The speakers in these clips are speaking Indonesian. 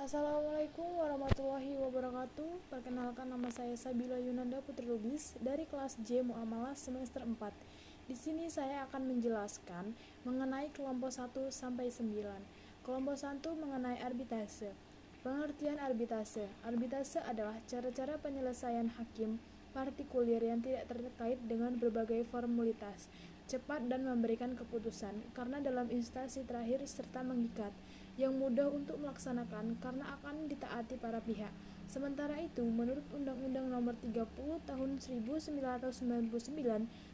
Assalamualaikum warahmatullahi wabarakatuh. Perkenalkan, nama saya Sabila Yunanda Putri Lubis dari kelas J Muamalah semester 4. Di sini saya akan menjelaskan mengenai kelompok 1 sampai 9. Kelompok 1 mengenai arbitrase. Pengertian arbitrase. Arbitrase adalah cara-cara penyelesaian hakim partikulir yang tidak terkait dengan berbagai formalitas, cepat dan memberikan keputusan karena dalam instansi terakhir serta mengikat, yang mudah untuk melaksanakan karena akan ditaati para pihak. Sementara itu, menurut Undang-Undang Nomor 30 Tahun 1999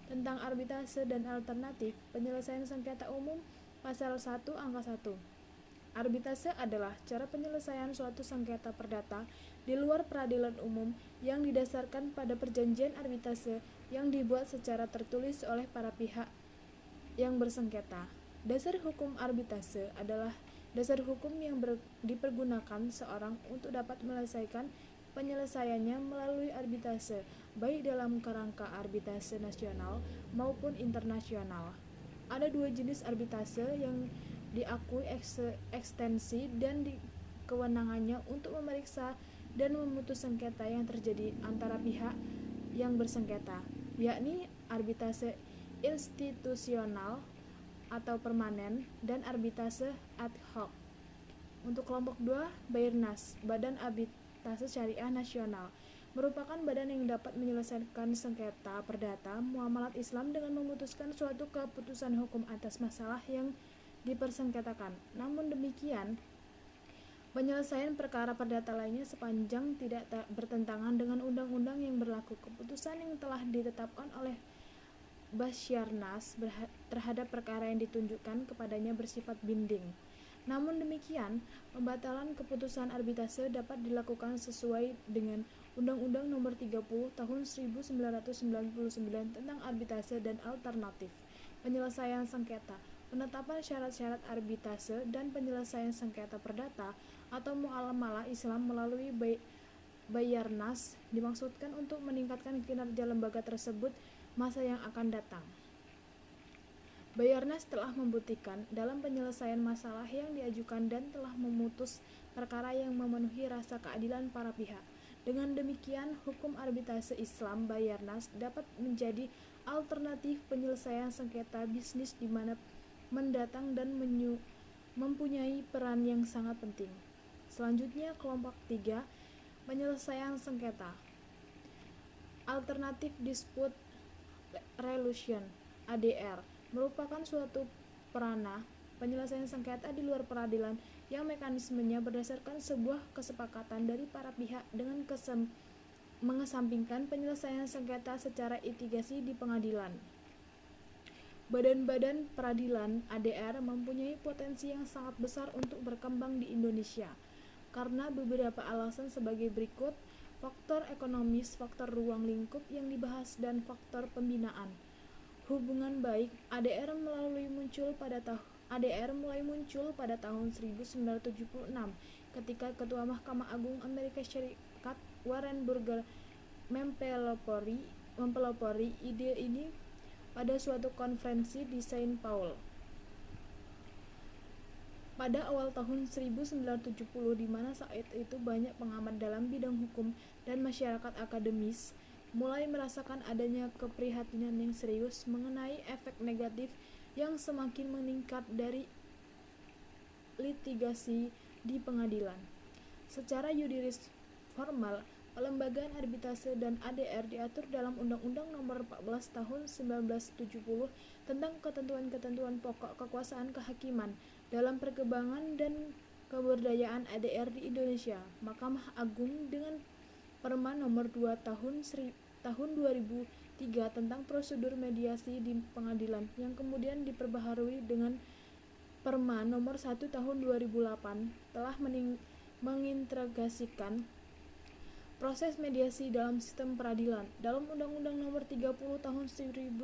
tentang arbitrase dan alternatif penyelesaian sengketa umum, Pasal 1 Angka 1. Arbitrase adalah cara penyelesaian suatu sengketa perdata di luar peradilan umum yang didasarkan pada perjanjian arbitrase yang dibuat secara tertulis oleh para pihak yang bersengketa. Dasar hukum arbitrase adalah dasar hukum yang dipergunakan seorang untuk dapat menyelesaikan penyelesaiannya melalui arbitrase, baik dalam kerangka arbitrase nasional maupun internasional. Ada dua jenis arbitrase yang diakui ekstensi dan kewenangannya untuk memeriksa dan memutus sengketa yang terjadi antara pihak yang bersengketa, yakni arbitrase institusional atau permanen dan arbitrase ad hoc. Untuk kelompok 2, Bairnas, Badan Arbitrase Syariah Nasional, merupakan badan yang dapat menyelesaikan sengketa perdata muamalat Islam dengan memutuskan suatu keputusan hukum atas masalah yang dipersengketakan. Namun demikian, penyelesaian perkara perdata lainnya sepanjang tidak bertentangan dengan undang-undang yang berlaku. Keputusan yang telah ditetapkan oleh Basyarnas terhadap perkara yang ditunjukkan kepadanya bersifat binding. Namun demikian, pembatalan keputusan arbitrase dapat dilakukan sesuai dengan Undang-Undang Nomor 30 Tahun 1999 tentang arbitrase dan alternatif penyelesaian sengketa, penetapan syarat-syarat arbitrase dan penyelesaian sengketa perdata atau muamalah Islam melalui Bayyarnas dimaksudkan untuk meningkatkan kinerja lembaga tersebut masa yang akan datang. Bayyarnas telah membuktikan dalam penyelesaian masalah yang diajukan dan telah memutus perkara yang memenuhi rasa keadilan para pihak. Dengan demikian, hukum arbitrase Islam Bayyarnas dapat menjadi alternatif penyelesaian sengketa bisnis di mana mendatang dan mempunyai peran yang sangat penting. Selanjutnya, kelompok 3, penyelesaian sengketa. Alternative Dispute Resolution (ADR) merupakan suatu perana penyelesaian sengketa di luar peradilan yang mekanismenya berdasarkan sebuah kesepakatan dari para pihak dengan mengesampingkan penyelesaian sengketa secara litigasi di pengadilan. Badan-badan peradilan ADR mempunyai potensi yang sangat besar untuk berkembang di Indonesia karena beberapa alasan sebagai berikut: faktor ekonomis, faktor ruang lingkup yang dibahas, dan faktor pembinaan. Hubungan baik ADR mulai muncul pada tahun 1976 ketika Ketua Mahkamah Agung Amerika Serikat Warren Burger mempelopori ide ini pada suatu konferensi di Saint Paul pada awal tahun 1970, di mana saat itu banyak pengamat dalam bidang hukum dan masyarakat akademis mulai merasakan adanya keprihatinan yang serius mengenai efek negatif yang semakin meningkat dari litigasi di pengadilan. Secara yuridis formal, pelembagaan arbitrase dan ADR diatur dalam Undang-Undang Nomor 14 Tahun 1970 tentang ketentuan-ketentuan pokok kekuasaan kehakiman dalam perkembangan dan keberdayaan ADR di Indonesia. Mahkamah Agung dengan Perma Nomor 2 Tahun 2003 tentang prosedur mediasi di pengadilan yang kemudian diperbaharui dengan Perma Nomor 1 Tahun 2008 telah mengintegrasikan proses mediasi dalam sistem peradilan. Dalam Undang-Undang Nomor 30 Tahun 1999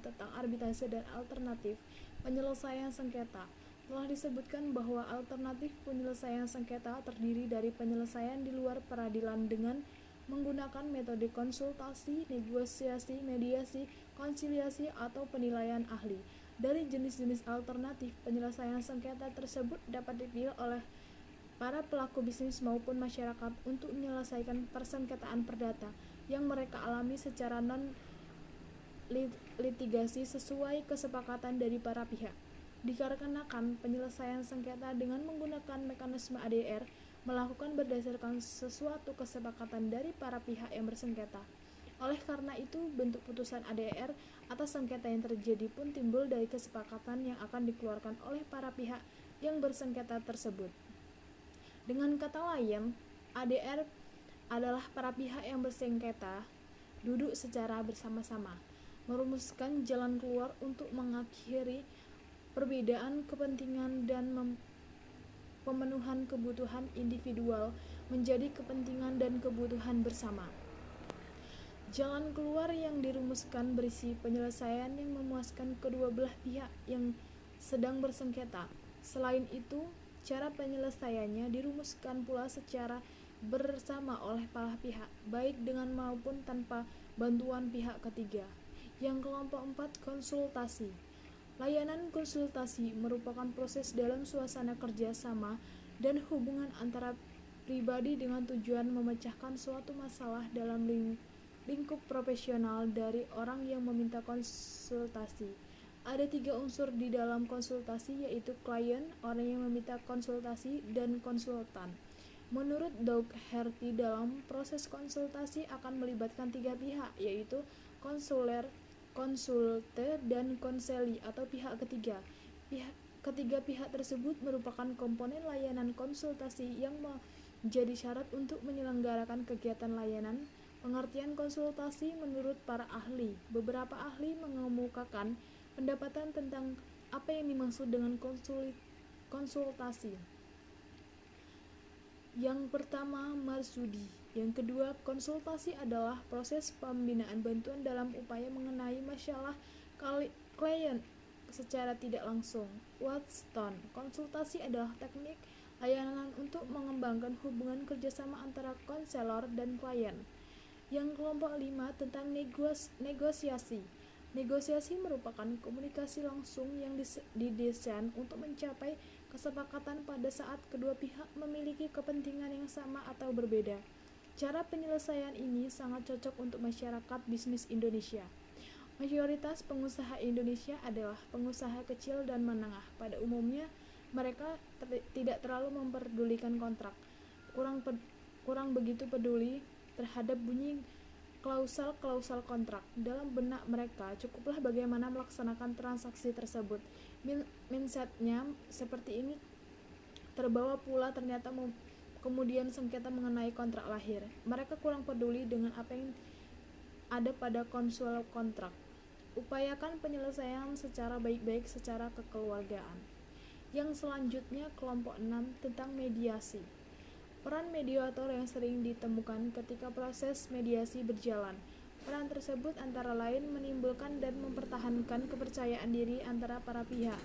tentang arbitrase dan alternatif penyelesaian sengketa telah disebutkan bahwa alternatif penyelesaian sengketa terdiri dari penyelesaian di luar peradilan dengan menggunakan metode konsultasi, negosiasi, mediasi, konsiliasi, atau penilaian ahli. Dari jenis-jenis alternatif penyelesaian sengketa tersebut dapat dipilih oleh para pelaku bisnis maupun masyarakat untuk menyelesaikan persengketaan perdata yang mereka alami secara non-litigasi sesuai kesepakatan dari para pihak. Dikarenakan penyelesaian sengketa dengan menggunakan mekanisme ADR melakukan berdasarkan sesuatu kesepakatan dari para pihak yang bersengketa. Oleh karena itu, bentuk putusan ADR atas sengketa yang terjadi pun timbul dari kesepakatan yang akan dikeluarkan oleh para pihak yang bersengketa tersebut. Dengan kata lain, ADR adalah para pihak yang bersengketa duduk secara bersama-sama, merumuskan jalan keluar untuk mengakhiri perbedaan kepentingan dan pemenuhan kebutuhan individual menjadi kepentingan dan kebutuhan bersama. Jalan keluar yang dirumuskan berisi penyelesaian yang memuaskan kedua belah pihak yang sedang bersengketa. Selain itu, cara penyelesaiannya dirumuskan pula secara bersama oleh para pihak, baik dengan maupun tanpa bantuan pihak ketiga. Yang kelompok 4, konsultasi. Layanan konsultasi merupakan proses dalam suasana kerja sama dan hubungan antara pribadi dengan tujuan memecahkan suatu masalah dalam lingkup profesional dari orang yang meminta konsultasi. Ada 3 unsur di dalam konsultasi, yaitu klien, orang yang meminta konsultasi, dan konsultan. Menurut Dougherty, dalam proses konsultasi akan melibatkan 3 pihak, yaitu konsuler, konsulte, dan konseli atau pihak ketiga. Ketiga pihak tersebut merupakan komponen layanan konsultasi yang menjadi syarat untuk menyelenggarakan kegiatan layanan. Pengertian konsultasi menurut para ahli. Beberapa ahli mengemukakan pendapatan tentang apa yang dimaksud dengan konsultasi. Yang pertama, Marsudi. Yang kedua, konsultasi adalah proses pembinaan bantuan dalam upaya mengenai masalah klien secara tidak langsung. Watson, konsultasi adalah teknik layanan untuk mengembangkan hubungan kerjasama antara konselor dan klien. Yang kelompok 5, tentang negosiasi. Negosiasi merupakan komunikasi langsung yang didesain untuk mencapai kesepakatan pada saat kedua pihak memiliki kepentingan yang sama atau berbeda. Cara penyelesaian ini sangat cocok untuk masyarakat bisnis Indonesia. Mayoritas pengusaha Indonesia adalah pengusaha kecil dan menengah. Pada umumnya, mereka tidak terlalu memperdulikan kontrak, kurang begitu peduli terhadap bunyi klausal kontrak. Dalam benak mereka, cukuplah bagaimana melaksanakan transaksi tersebut. Mindsetnya seperti ini terbawa pula ternyata kemudian sengketa mengenai kontrak lahir. Mereka kurang peduli dengan apa yang ada pada konsul kontrak. Upayakan penyelesaian secara baik-baik secara kekeluargaan. Yang selanjutnya, kelompok 6, tentang mediasi. Peran mediator yang sering ditemukan ketika proses mediasi berjalan. Peran tersebut antara lain menimbulkan dan mempertahankan kepercayaan diri antara para pihak,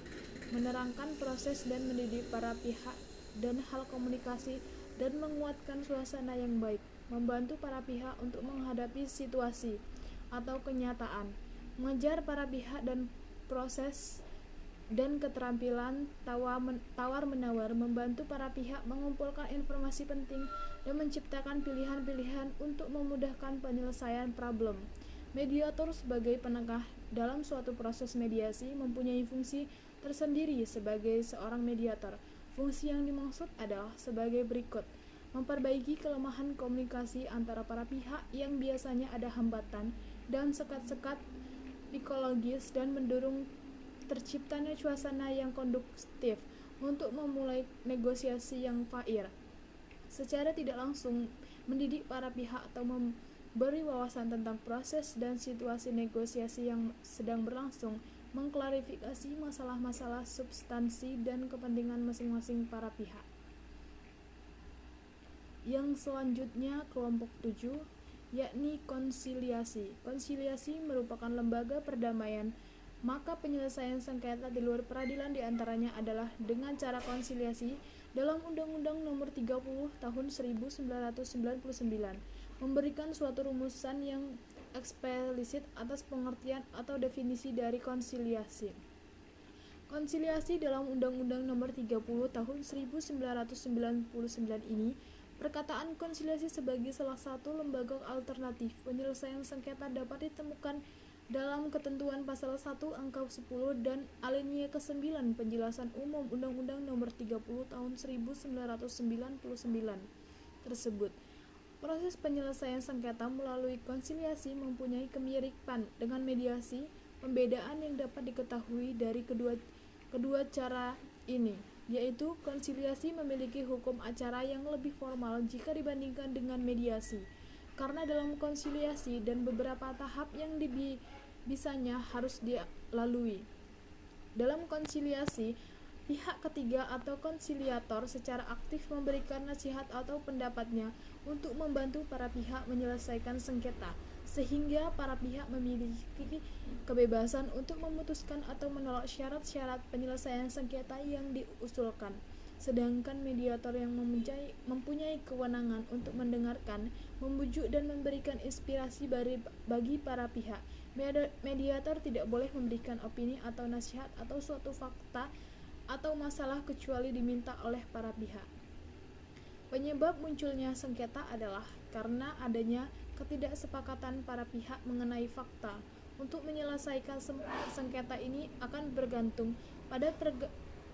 menerangkan proses dan mendidik para pihak dan hal komunikasi, dan menguatkan suasana yang baik, membantu para pihak untuk menghadapi situasi atau kenyataan, mengejar para pihak dan proses dan keterampilan tawar-menawar, membantu para pihak mengumpulkan informasi penting dan menciptakan pilihan-pilihan untuk memudahkan penyelesaian problem. Mediator sebagai penengah dalam suatu proses mediasi mempunyai fungsi tersendiri sebagai seorang mediator. Fungsi yang dimaksud adalah sebagai berikut: memperbaiki kelemahan komunikasi antara para pihak yang biasanya ada hambatan dan sekat-sekat psikologis, dan mendorong terciptanya suasana yang konduktif untuk memulai negosiasi yang fair. Secara tidak langsung mendidik para pihak atau memberi wawasan tentang proses dan situasi negosiasi yang sedang berlangsung, mengklarifikasi masalah-masalah substansi dan kepentingan masing-masing para pihak. Yang selanjutnya, kelompok 7, yakni konsiliasi. Konsiliasi merupakan lembaga perdamaian, maka penyelesaian sengketa di luar peradilan diantaranya adalah dengan cara konsiliasi. Dalam Undang-Undang Nomor 30 Tahun 1999 memberikan suatu rumusan yang eksplisit atas pengertian atau definisi dari konsiliasi. Konsiliasi dalam Undang-Undang Nomor 30 Tahun 1999 ini, perkataan konsiliasi sebagai salah satu lembaga alternatif penyelesaian sengketa dapat ditemukan dalam ketentuan pasal 1 angka 10 dan alinea ke-9 penjelasan umum Undang-Undang Nomor 30 Tahun 1999 tersebut. Proses penyelesaian sengketa melalui konsiliasi mempunyai kemiripan dengan mediasi. Pembedaan yang dapat diketahui dari kedua cara ini, yaitu konsiliasi memiliki hukum acara yang lebih formal jika dibandingkan dengan mediasi, karena dalam konsiliasi dan beberapa tahap yang bisanya harus dilalui. Dalam konsiliasi, pihak ketiga atau konsiliator secara aktif memberikan nasihat atau pendapatnya untuk membantu para pihak menyelesaikan sengketa, sehingga para pihak memiliki kebebasan untuk memutuskan atau menolak syarat-syarat penyelesaian sengketa yang diusulkan. Sedangkan mediator yang mempunyai kewenangan untuk mendengarkan, membujuk dan memberikan inspirasi bagi para pihak. Mediator tidak boleh memberikan opini atau nasihat atau suatu fakta atau masalah kecuali diminta oleh para pihak. Penyebab munculnya sengketa adalah karena adanya ketidaksepakatan para pihak mengenai fakta. Untuk menyelesaikan sengketa ini akan bergantung pada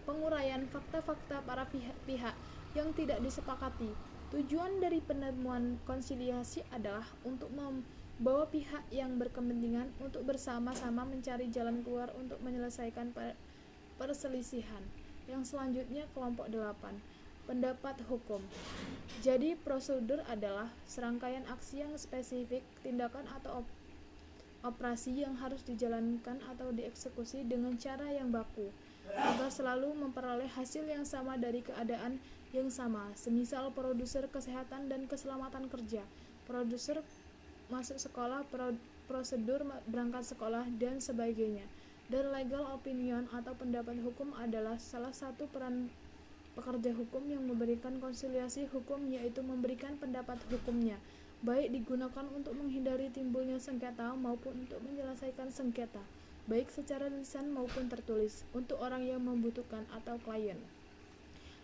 penguraian fakta-fakta para pihak yang tidak disepakati. Tujuan dari penemuan konsiliasi adalah untuk membawa pihak yang berkepentingan untuk bersama-sama mencari jalan keluar untuk menyelesaikan perselisihan. Yang selanjutnya kelompok 8. Pendapat hukum. Jadi prosedur adalah serangkaian aksi yang spesifik, tindakan atau operasi yang harus dijalankan atau dieksekusi dengan cara yang baku agar selalu memperoleh hasil yang sama dari keadaan yang sama. Semisal produser kesehatan dan keselamatan kerja, produser masuk sekolah, prosedur berangkat sekolah, dan sebagainya. Dan legal opinion atau pendapat hukum adalah salah satu peran pekerja hukum yang memberikan konsiliasi hukum, yaitu memberikan pendapat hukumnya, baik digunakan untuk menghindari timbulnya sengketa maupun untuk menyelesaikan sengketa, baik secara lisan maupun tertulis, untuk orang yang membutuhkan atau klien.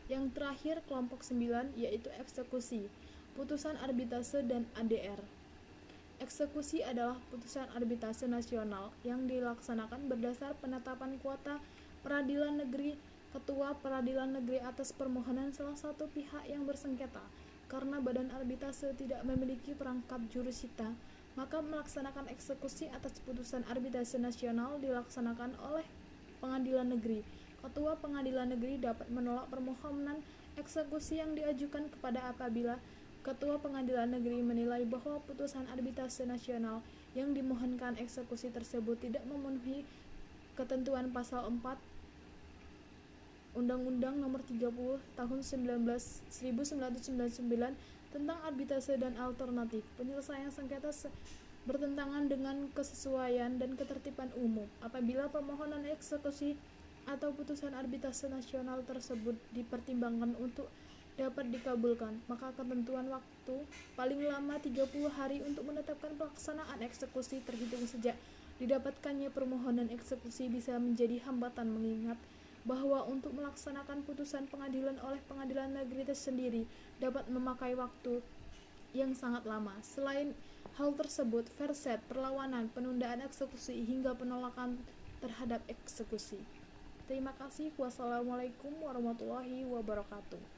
Yang terakhir kelompok 9, yaitu eksekusi, putusan arbitrase dan ADR. Eksekusi adalah putusan arbitrase nasional yang dilaksanakan berdasar penetapan kuota peradilan negeri ketua peradilan negeri atas permohonan salah satu pihak yang bersengketa. Karena badan arbitrase tidak memiliki perangkat jurusita, maka melaksanakan eksekusi atas putusan arbitrase nasional dilaksanakan oleh pengadilan negeri. Ketua pengadilan negeri dapat menolak permohonan eksekusi yang diajukan kepada apabila Ketua Pengadilan Negeri menilai bahwa putusan arbitrase nasional yang dimohonkan eksekusi tersebut tidak memenuhi ketentuan pasal 4 Undang-Undang Nomor 30 Tahun 1999 tentang arbitrase dan alternatif penyelesaian sengketa bertentangan dengan kesesuaian dan ketertiban umum. Apabila permohonan eksekusi atau putusan arbitrase nasional tersebut dipertimbangkan untuk dapat dikabulkan, maka ketentuan waktu paling lama 30 hari untuk menetapkan pelaksanaan eksekusi terhitung sejak didapatkannya permohonan eksekusi bisa menjadi hambatan, mengingat bahwa untuk melaksanakan putusan pengadilan oleh pengadilan negeri tersendiri dapat memakai waktu yang sangat lama. Selain hal tersebut, verset, perlawanan, penundaan eksekusi hingga penolakan terhadap eksekusi. Terima kasih. Wassalamualaikum warahmatullahi wabarakatuh.